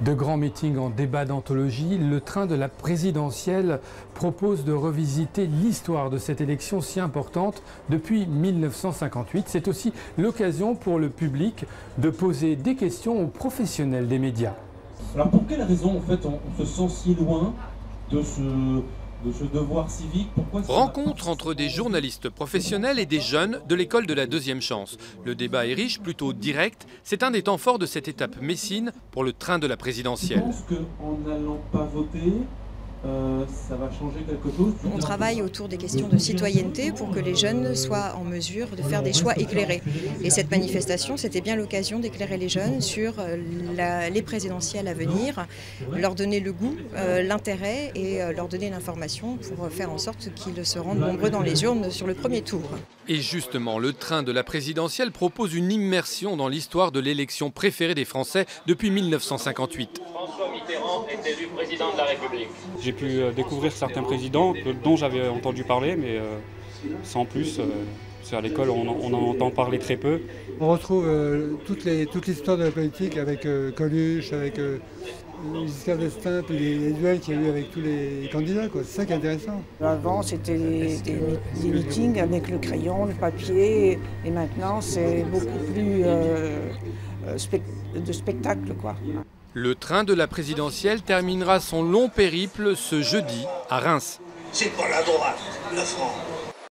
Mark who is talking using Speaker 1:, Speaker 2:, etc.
Speaker 1: De grands meetings en débat d'anthologie, le train de la présidentielle propose de revisiter l'histoire de cette élection si importante depuis 1958. C'est aussi l'occasion pour le public de poser des questions aux professionnels des médias.
Speaker 2: Alors pour quelle raison en fait on se sent si loin de ce devoir civique?
Speaker 3: Rencontre entre des journalistes professionnels et des jeunes de l'école de la deuxième chance. Le débat est riche, plutôt direct. C'est un des temps forts de cette étape messine pour le train de la présidentielle.
Speaker 2: Je pense qu'en n'allant pas voter, ça va changer quelque chose.
Speaker 4: On travaille autour des questions de citoyenneté pour que les jeunes soient en mesure de faire des choix éclairés. Et cette manifestation, c'était bien l'occasion d'éclairer les jeunes sur les présidentielles à venir, leur donner le goût, l'intérêt et leur donner l'information pour faire en sorte qu'ils se rendent nombreux dans les urnes sur le premier tour.
Speaker 3: Et justement, le train de la présidentielle propose une immersion dans l'histoire de l'élection préférée des Français depuis 1958.
Speaker 5: François Mitterrand est élu président de la République.
Speaker 6: J'ai pu découvrir certains présidents dont j'avais entendu parler, mais sans plus. À l'école, on en entend parler très peu.
Speaker 7: On retrouve toute l'histoire de la politique avec Coluche, avec Giscard d'Estaing, puis les duels qu'il y a eu avec tous les candidats. C'est ça qui est intéressant.
Speaker 8: Avant, c'était des meetings avec le crayon, le papier, et maintenant, c'est beaucoup plus de spectacle, quoi.
Speaker 3: Le train de la présidentielle terminera son long périple ce jeudi à Reims.
Speaker 9: C'est pas la droite, le front.